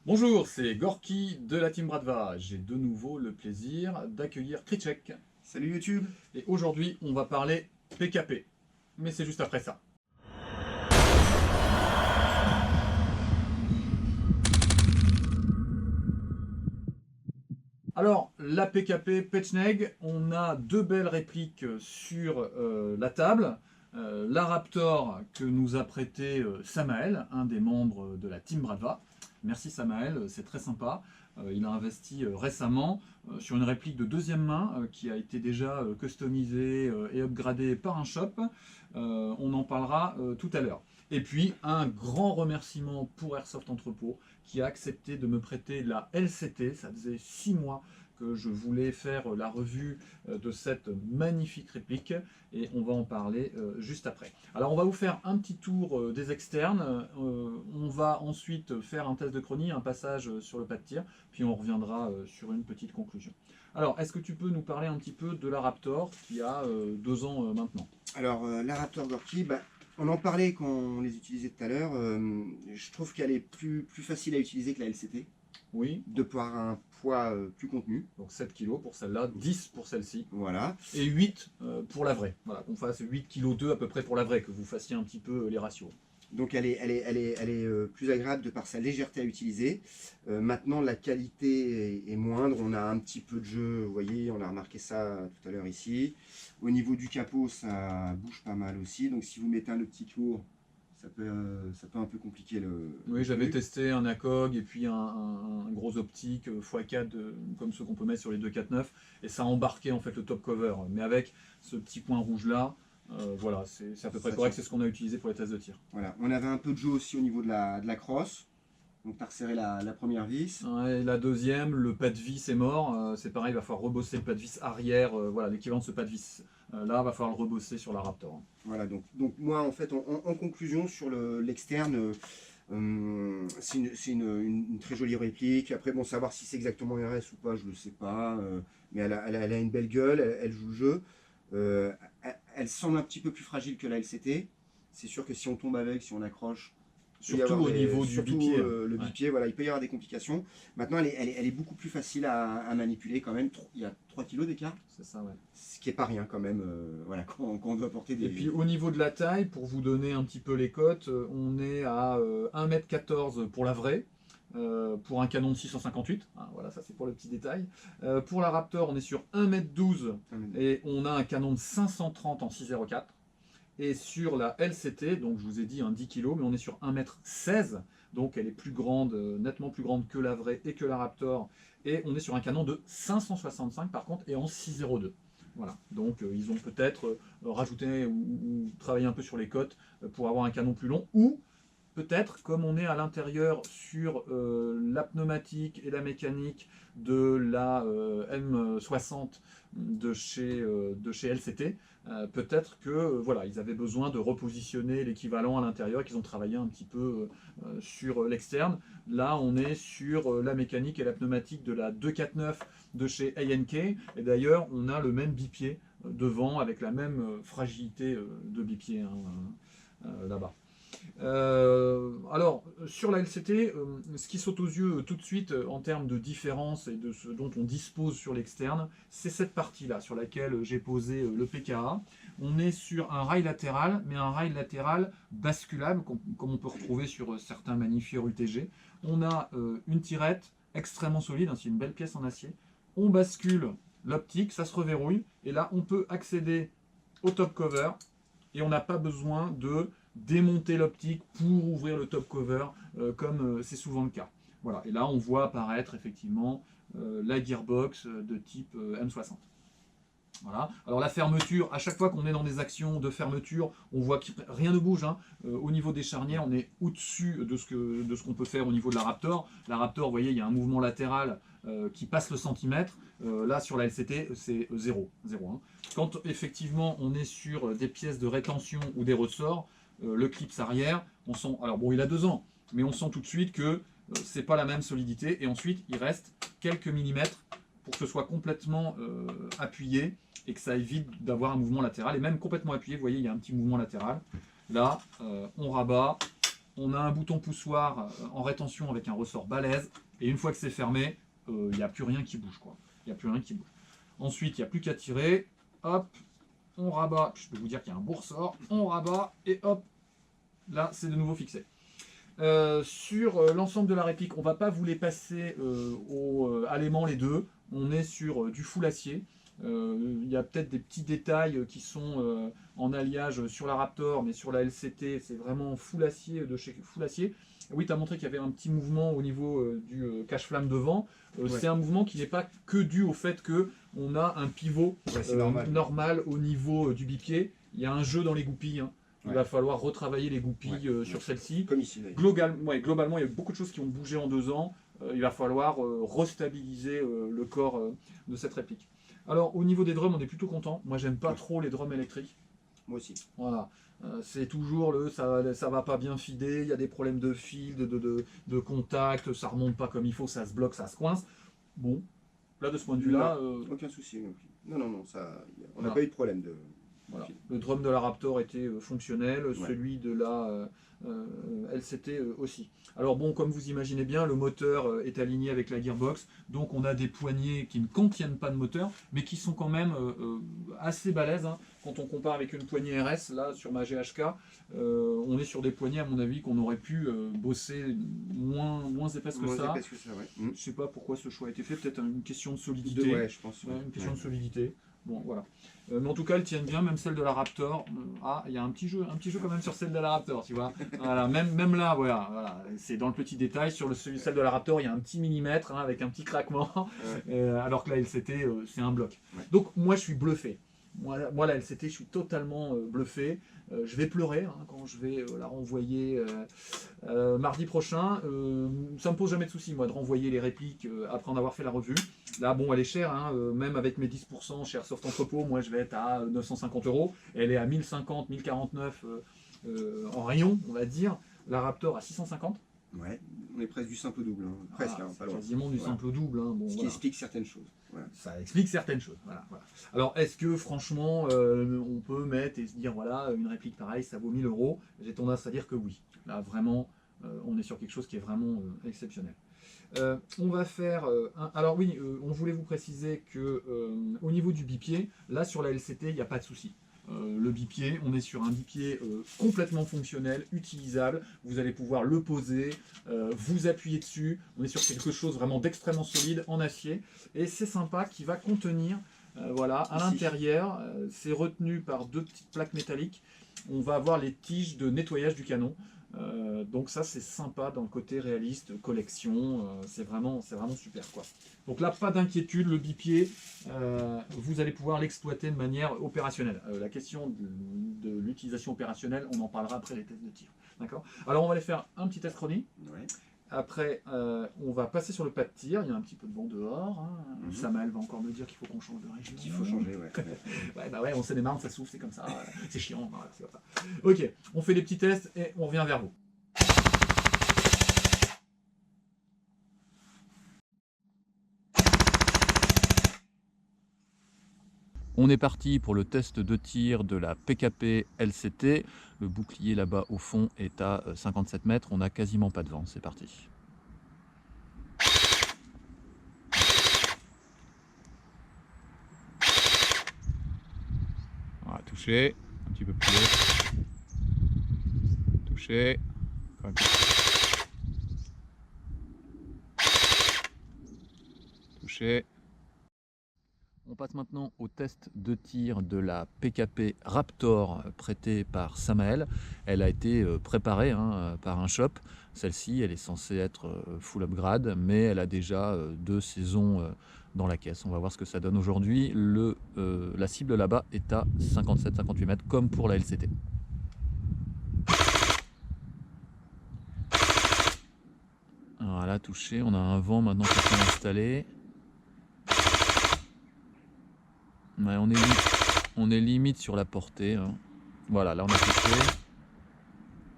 Bonjour, c'est Gorky de la team Bradva. J'ai de nouveau le plaisir d'accueillir Krichek. Salut YouTube. Et aujourd'hui, on va parler PKP. Mais c'est juste après ça. Alors, la PKP Pechneg, on a deux belles répliques sur la table. La Raptor que nous a prêté Samael, un des membres de la team Bradva. Merci Samael, c'est très sympa. Il a investi récemment sur une réplique de deuxième main qui a été déjà customisée et upgradée par un shop. On en parlera tout à l'heure. Et puis un grand remerciement pour Airsoft Entrepôt qui a accepté de me prêter la LCT. Ça faisait 6 mois que je voulais faire la revue de cette magnifique réplique et on va en parler juste après. Alors on va vous faire un petit tour des externes, on va ensuite faire un test de chronie, un passage sur le pas de tir, puis on reviendra sur une petite conclusion. Alors est-ce que tu peux nous parler un petit peu de la Raptor qui a 2 ans maintenant? Alors la Raptor Gorky, on en parlait quand on les utilisait tout à l'heure. Je trouve qu'elle est plus facile à utiliser que la LCT. Oui. De par un poids plus contenu. Donc 7 kg pour celle-là, 10 pour celle-ci. Voilà. Et 8 pour la vraie. Voilà, qu'on fasse 8 kg 2 à peu près pour la vraie, que vous fassiez un petit peu les ratios. Donc elle est plus agréable de par sa légèreté à utiliser. Maintenant la qualité est moindre, on a un petit peu de jeu, vous voyez, on a remarqué ça tout à l'heure ici. Au niveau du capot, ça bouge pas mal aussi, donc si vous mettez un optique lourd, ça peut un peu compliquer le... Oui, j'avais testé un ACOG et puis un gros optique x4 comme ceux qu'on peut mettre sur les 249 et ça embarquait en fait le top cover. Mais avec ce petit point rouge là, voilà, c'est à peu près correct, c'est ce qu'on a utilisé pour les tests de tir. Voilà, on avait un peu de jeu aussi au niveau de la crosse. Donc tu as resserré la première vis. Ouais, la deuxième, le pas de vis est mort. C'est pareil, il va falloir rebosser le pas de vis arrière. Voilà, l'équivalent de ce pas de vis. Là, il va falloir le rebosser sur la Raptor. Voilà, donc moi en fait, en conclusion sur l'externe, c'est une très jolie réplique. Après, bon, savoir si c'est exactement RS ou pas, je ne le sais pas. Mais elle a une belle gueule, elle joue le jeu. Elle semble un petit peu plus fragile que la LCT. C'est sûr que si on tombe avec, si on accroche, surtout au niveau du bipied. Le bipied, voilà, il peut y avoir des complications. Maintenant, elle est beaucoup plus facile à manipuler quand même. Il y a 3 kg d'écart. C'est ça, ouais. Ce qui n'est pas rien quand même, voilà, quand on doit porter des... Et puis au niveau de la taille, pour vous donner un petit peu les cotes, on est à 1,14 m pour la vraie. Pour un canon de 658, hein, voilà, ça c'est pour le petit détail. Pour la Raptor, on est sur 1,12 m et on a un canon de 530 en 6,04. Et sur la LCT, donc je vous ai dit un 10 kg, mais on est sur 1,16 m, donc elle est plus grande, nettement plus grande que la vraie et que la Raptor. Et on est sur un canon de 565 par contre, et en 6,02. Voilà, donc ils ont peut-être rajouté ou travaillé un peu sur les cotes pour avoir un canon plus long, ou peut-être, comme on est à l'intérieur sur la pneumatique et la mécanique de la M60 de chez LCT, peut-être que voilà, ils avaient besoin de repositionner l'équivalent à l'intérieur et qu'ils ont travaillé un petit peu sur l'externe. Là, on est sur la mécanique et la pneumatique de la 249 de chez ANK. Et d'ailleurs, on a le même bipied devant avec la même fragilité de bipied là-bas. Alors, sur la LCT, ce qui saute aux yeux tout de suite en termes de différence et de ce dont on dispose sur l'externe, c'est cette partie-là sur laquelle j'ai posé le PKA. On est sur un rail latéral, mais un rail latéral basculable, comme on peut retrouver sur certains magnifieurs UTG. On a une tirette extrêmement solide, hein, c'est une belle pièce en acier. On bascule l'optique, ça se reverrouille, et là on peut accéder au top cover, et on n'a pas besoin de démonter l'optique pour ouvrir le top cover comme c'est souvent le cas. Voilà. Et là on voit apparaître effectivement la gearbox de type M60. Voilà. Alors la fermeture, à chaque fois qu'on est dans des actions de fermeture, on voit que rien ne bouge. Hein. Au niveau des charnières, on est au-dessus de ce qu'on peut faire au niveau de la Raptor. La Raptor, vous voyez, il y a un mouvement latéral qui passe le centimètre. Là, sur la LCT, c'est 0. Hein. Quand effectivement on est sur des pièces de rétention ou des ressorts, le clips arrière, on sent, alors bon, il a 2 ans, mais on sent tout de suite que c'est pas la même solidité. Et ensuite, il reste quelques millimètres pour que ce soit complètement appuyé et que ça évite d'avoir un mouvement latéral. Et même complètement appuyé, vous voyez, il y a un petit mouvement latéral. Là, on rabat on a un bouton poussoir en rétention avec un ressort balèze, et une fois que c'est fermé, il n'y a plus rien qui bouge, quoi. Il n'y a plus rien qui bouge. Ensuite, il n'y a plus qu'à tirer, hop, on rabat, je peux vous dire qu'il y a un beau ressort, on rabat, et hop, là, c'est de nouveau fixé. Sur l'ensemble de la réplique, on ne va pas vous les passer à l'aimant les deux, on est sur du full acier. Il y a peut-être des petits détails qui sont en alliage sur la Raptor, mais sur la LCT, c'est vraiment full acier de chez Full Acier. Oui, tu as montré qu'il y avait un petit mouvement au niveau du cache-flamme devant. Ouais. C'est un mouvement qui n'est pas que dû au fait qu'on a un pivot normal au niveau du bipied. Il y a un jeu dans les goupilles. Hein. Il va falloir retravailler les goupilles sur celle-ci. Comme ici. Globalement, il y a beaucoup de choses qui ont bougé en 2 ans. Il va falloir restabiliser le corps de cette réplique. Alors, au niveau des drums, on est plutôt content. Moi, j'aime pas trop les drums électriques. Moi aussi. Voilà. C'est toujours ça va pas bien fider, il y a des problèmes de fil, de contact, ça remonte pas comme il faut, ça se bloque, ça se coince. Bon, là, de ce point de vue-là... aucun souci. Non, on n'a pas eu de problème de... Voilà. Le drum de la Raptor était fonctionnel, Ouais. celui de la LCT aussi. Alors bon, comme vous imaginez bien, le moteur est aligné avec la gearbox, donc on a des poignées qui ne contiennent pas de moteur, mais qui sont quand même assez balèzes. Hein. Quand on compare avec une poignée RS, là, sur ma GHK, on est sur des poignées, à mon avis, qu'on aurait pu bosser moins épaisses que ça. Épais que ça, ouais. Je ne sais pas pourquoi ce choix a été fait, peut-être une question de solidité. Ouais, je pense. Une question de solidité. Bon, voilà. Mais en tout cas, elles tiennent bien, même celle de la Raptor. Ah, il y a un petit jeu quand même sur celle de la Raptor, tu vois. Voilà, même là, voilà. C'est dans le petit détail. Sur celle de la Raptor, il y a un petit millimètre hein, avec un petit craquement, alors que la LCT, c'est un bloc. Ouais. Donc, moi, je suis bluffé. Moi, la LCT, je suis totalement bluffé. Je vais pleurer hein, quand je vais la renvoyer mardi prochain. Ça me pose jamais de souci, moi, de renvoyer les répliques après en avoir fait la revue. Là, bon, elle est chère, hein, même avec mes 10% chez Airsoft Entrepôt, moi, je vais être à 950 €. Elle est à 1050, 1049 en rayon, on va dire. La Raptor à 650. Ouais, on est presque du simple au double, hein. Presque, hein, pas loin. Quasiment du simple au double. Hein. Bon, Ce qui explique certaines choses. Voilà. Ça explique certaines choses. Voilà. Alors, est-ce que franchement, on peut mettre et se dire, voilà, une réplique pareille, ça vaut 1000 €? J'ai tendance à dire que oui. Là, vraiment, on est sur quelque chose qui est vraiment exceptionnel. On va faire... alors oui, on voulait vous préciser que au niveau du bipied, là, sur la LCT, il n'y a pas de souci. Le bipied, on est sur un bipied complètement fonctionnel, utilisable, vous allez pouvoir le poser, vous appuyer dessus, on est sur quelque chose vraiment d'extrêmement solide en acier, et c'est sympa qui va contenir, voilà, à l'intérieur, c'est retenu par 2 petites plaques métalliques, on va avoir les tiges de nettoyage du canon, donc ça c'est sympa dans le côté réaliste, collection, c'est vraiment super quoi. Donc là pas d'inquiétude, le bipied vous allez pouvoir l'exploiter de manière opérationnelle. La question de l'utilisation opérationnelle, on en parlera après les tests de tir. D'accord. Alors on va aller faire un petit test chronie. Ouais. Après on va passer sur le pas de tir, il y a un petit peu de vent dehors. Hein. Samuel va encore me dire qu'il faut qu'on change de région. Il faut changer, ouais, on sait des marnes, ça souffle, c'est comme ça, c'est chiant, voilà, c'est comme ça. Ok, on fait des petits tests et on revient vers vous. On est parti pour le test de tir de la PKP LCT. Le bouclier là-bas au fond est à 57 mètres, on n'a quasiment pas de vent, c'est parti. Voilà, touché, un petit peu plus haut. Touché, quand même. Touché. On passe maintenant au test de tir de la PKP Raptor prêtée par Samael. Elle a été préparée par un shop. Celle-ci, elle est censée être full upgrade, mais elle a déjà 2 saisons dans la caisse. On va voir ce que ça donne aujourd'hui. La cible là-bas est à 57-58 mètres, comme pour la LCT. Voilà, touché. On a un vent maintenant qui s'est installé. Ouais, on est limite sur la portée. Hein. Voilà, là on a touché.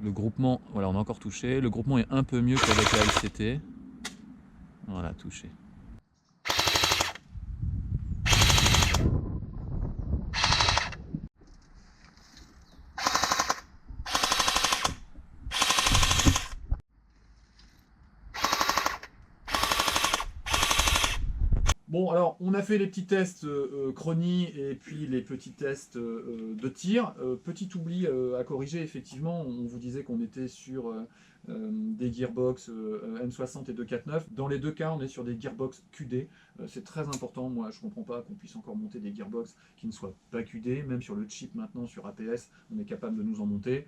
Le groupement, voilà, on a encore touché. Le groupement est un peu mieux qu'avec la LCT. Voilà, touché. Bon, alors, on a fait les petits tests chronie et puis les petits tests de tir. Petit oubli à corriger, effectivement, on vous disait qu'on était sur des gearbox M60 et 249. Dans les deux cas, on est sur des gearbox QD. C'est très important. Moi, je ne comprends pas qu'on puisse encore monter des gearbox qui ne soient pas QD. Même sur le chip maintenant, sur APS, on est capable de nous en monter.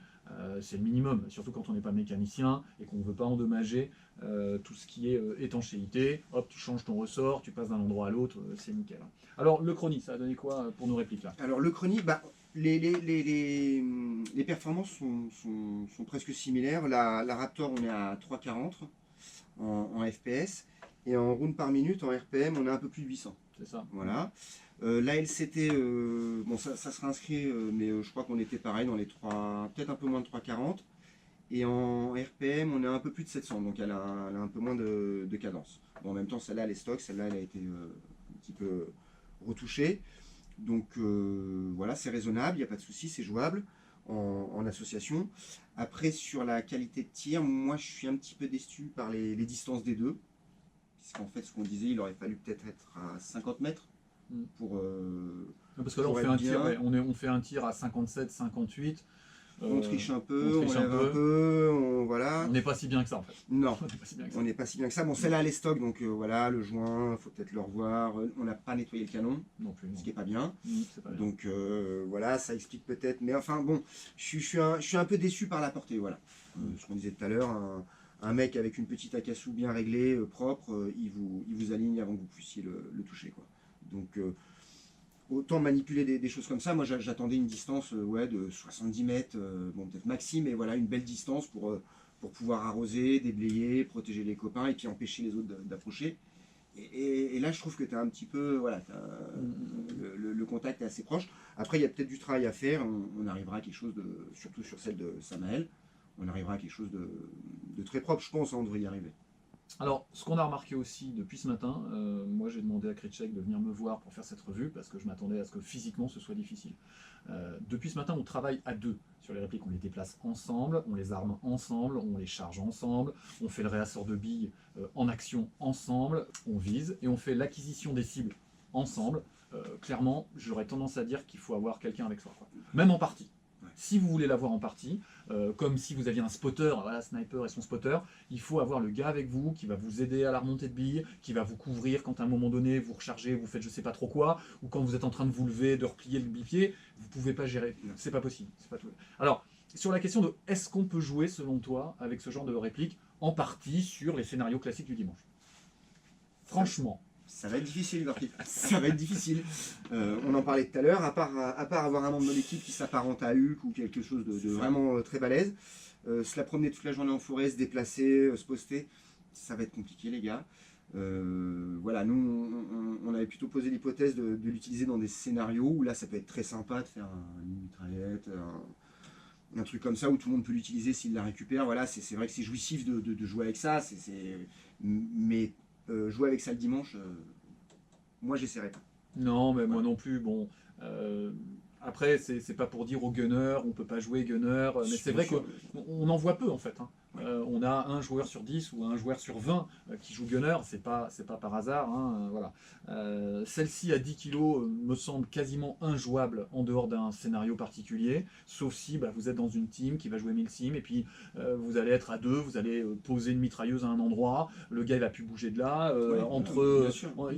C'est le minimum, surtout quand on n'est pas mécanicien et qu'on ne veut pas endommager tout ce qui est étanchéité. Hop, tu changes ton ressort, tu passes d'un endroit à l'autre, c'est nickel. Alors, le chronie, ça a donné quoi pour nos répliques là? Alors le chronie, les performances sont presque similaires. La Raptor, on est à 3,40 en FPS. Et en round par minute, en RPM, on est un peu plus de 800. C'est ça. Voilà. La LCT, bon, ça sera inscrit, mais je crois qu'on était pareil dans les 3, peut-être un peu moins de 3,40. Et en RPM, on est un peu plus de 700, donc elle a un peu moins de cadence. Bon, en même temps, celle-là, elle est stock, celle-là, elle a été un petit peu retouchée. Donc voilà, c'est raisonnable, il n'y a pas de souci, c'est jouable en association. Après, sur la qualité de tir, moi, je suis un petit peu déçu par les distances des deux. Puisqu'en fait, ce qu'on disait, il aurait fallu peut-être être à 50 mètres pour... Parce que là, on fait, on fait un tir à 57, 58. On triche un peu, on lève un peu, voilà. On n'est pas si bien que ça en fait. Non, on n'est pas si bien que ça. On n'est pas si bien que ça. Bon, celle-là, elle est stock, donc voilà, le joint, il faut peut-être le revoir. On n'a pas nettoyé le canon, non plus, non. Ce qui n'est pas bien. Pas bien. Donc voilà, ça explique peut-être. Mais enfin, bon, je suis un peu déçu par la portée, voilà. Ce qu'on disait tout à l'heure, un mec avec une petite Akasu bien réglée, propre, il vous aligne avant que vous puissiez le toucher, quoi. Donc... autant manipuler des choses comme ça, moi j'attendais une distance ouais, de 70 mètres, bon peut-être maxi, mais voilà, une belle distance pour pouvoir arroser, déblayer, protéger les copains et puis empêcher les autres d'approcher. Et là je trouve que tu as un petit peu, voilà, le contact est assez proche. Après il y a peut-être du travail à faire, on arrivera à quelque chose de, surtout sur celle de Samael, on arrivera à quelque chose de très propre, je pense, on devrait y arriver. Alors, ce qu'on a remarqué aussi depuis ce matin, moi j'ai demandé à Kritchek de venir me voir pour faire cette revue parce que je m'attendais à ce que physiquement ce soit difficile. Depuis ce matin, on travaille à deux sur les répliques, on les déplace ensemble, on les arme ensemble, on les charge ensemble, on fait le réassort de billes en action ensemble, on vise et on fait l'acquisition des cibles ensemble. Clairement, j'aurais tendance à dire qu'il faut avoir quelqu'un avec soi, quoi. Même en partie. Si vous voulez l'avoir en partie, comme si vous aviez un spotter, voilà, sniper et son spotter, il faut avoir le gars avec vous qui va vous aider à la remontée de billes, qui va vous couvrir quand à un moment donné vous rechargez, vous faites je sais pas trop quoi, ou quand vous êtes en train de vous lever, de replier le bipied, vous pouvez pas gérer, c'est pas possible, c'est pas tout. Alors, sur la question de est-ce qu'on peut jouer selon toi avec ce genre de réplique en partie sur les scénarios classiques du dimanche? Franchement. Ça va être difficile, Gorky. Ça va être difficile. On en parlait tout à l'heure, à part avoir un membre de l'équipe qui s'apparente à Hulk ou quelque chose de vraiment très balèze, se la promener toute la journée en forêt, se déplacer, se poster, ça va être compliqué, les gars. Voilà, nous, on avait plutôt posé l'hypothèse de l'utiliser dans des scénarios où là, ça peut être très sympa de faire une mitraillette, un truc comme ça où tout le monde peut l'utiliser s'il la récupère. Voilà, c'est vrai que c'est jouissif de jouer avec ça, mais jouer avec ça le dimanche, moi j'essaierai pas. Non, mais moi non plus. Bon, après, c'est pas pour dire aux gunners, on peut pas jouer gunner, mais c'est vrai qu'on en voit peu en fait. Hein. On a un joueur sur 10 ou un joueur sur 20 qui joue gunner, c'est pas par hasard. Hein, voilà. Celle-ci à 10 kg me semble quasiment injouable en dehors d'un scénario particulier, sauf si vous êtes dans une team qui va jouer 1000 sim et puis vous allez être à deux, vous allez poser une mitrailleuse à un endroit, le gars il va plus bouger de là,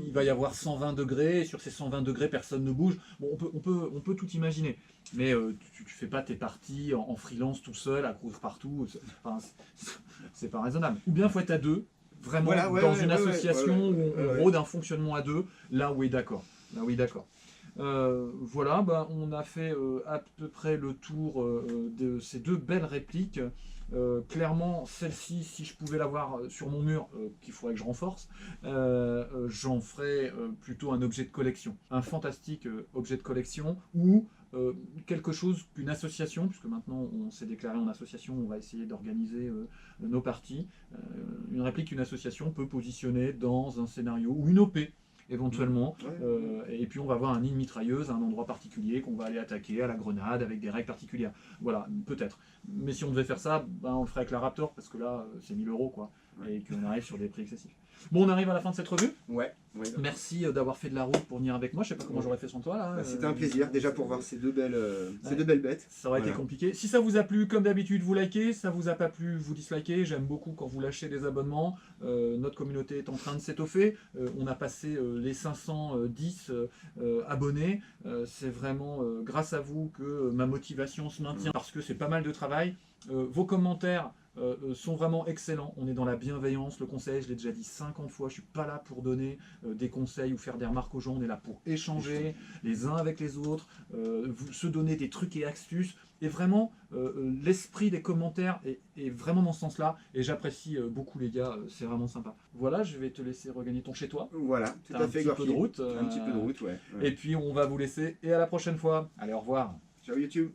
il va y avoir 120 degrés, et sur ces 120 degrés personne ne bouge. Bon, on peut tout imaginer. Mais tu fais pas tes parties en freelance tout seul à courir partout, c'est pas raisonnable. Ou bien il faut être à deux, vraiment dans une association où on rôde un fonctionnement à deux, là oui d'accord. Voilà, on a fait à peu près le tour de ces deux belles répliques. Clairement, celle-ci, si je pouvais l'avoir sur mon mur, qu'il faudrait que je renforce, j'en ferais plutôt un objet de collection. Un fantastique objet de collection ou quelque chose qu'une association, puisque maintenant on s'est déclaré en association, on va essayer d'organiser nos parties. Une réplique qu'une association peut positionner dans un scénario ou une OP éventuellement, et puis on va avoir un nid de mitrailleuse à un endroit particulier qu'on va aller attaquer à la grenade avec des règles particulières. Voilà, peut-être. Mais si on devait faire ça, on le ferait avec la Raptor, parce que là, c'est 1000 € quoi, et qu'on arrive sur des prix excessifs. Bon, on arrive à la fin de cette revue. Ouais. Merci d'avoir fait de la route pour venir avec moi. Je sais pas comment j'aurais fait sans toi là. Bah, c'était un plaisir déjà pour voir ces deux belles bêtes. Ça aurait été compliqué. Si ça vous a plu, comme d'habitude, vous likez. Ça vous a pas plu, vous dislikez. J'aime beaucoup quand vous lâchez des abonnements. Notre communauté est en train de s'étoffer. On a passé les 510 abonnés. C'est vraiment grâce à vous que ma motivation se maintient parce que c'est pas mal de travail. Vos commentaires sont vraiment excellents. On est dans la bienveillance, le conseil, je l'ai déjà dit 50 fois, je suis pas là pour donner des conseils ou faire des remarques aux gens, on est là pour échanger les uns avec les autres, se donner des trucs et astuces, et vraiment l'esprit des commentaires est vraiment dans ce sens-là, et j'apprécie beaucoup les gars, c'est vraiment sympa. Voilà, je vais te laisser regagner ton chez toi. Voilà, tout à fait, un petit peu de route, un petit peu de route, ouais. Et puis on va vous laisser, et à la prochaine fois. Allez, au revoir. Ciao YouTube.